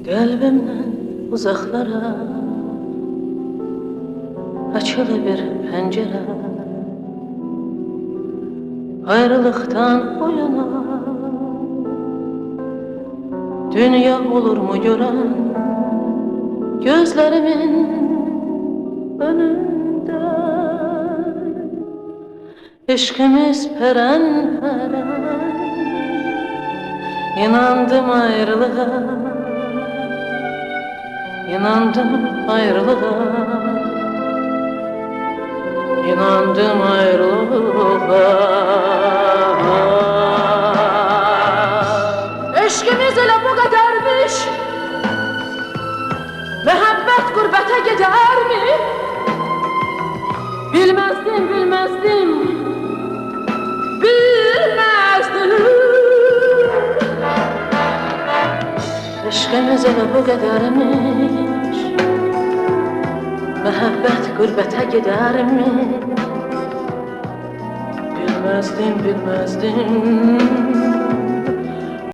Qəlbimdən uzaqlara açılı bir pəncərə, ayrılıqdan o yana dünya olurmu görən gözlərimin önündə. Eşqimiz pərən-pərən, inandım ayrılığa, inandım ayrılığa, inandım ayrılığa. Eşqimiz elə bu qədərmiş, məhəbbət qürbətə gedərmi? Bilməzdim, bilməzdim, bilməzdim. Eşqimiz elə bu qədərmiş, məhəbbət qürbətə gedərmi? Bilməzdim, bilməzdim.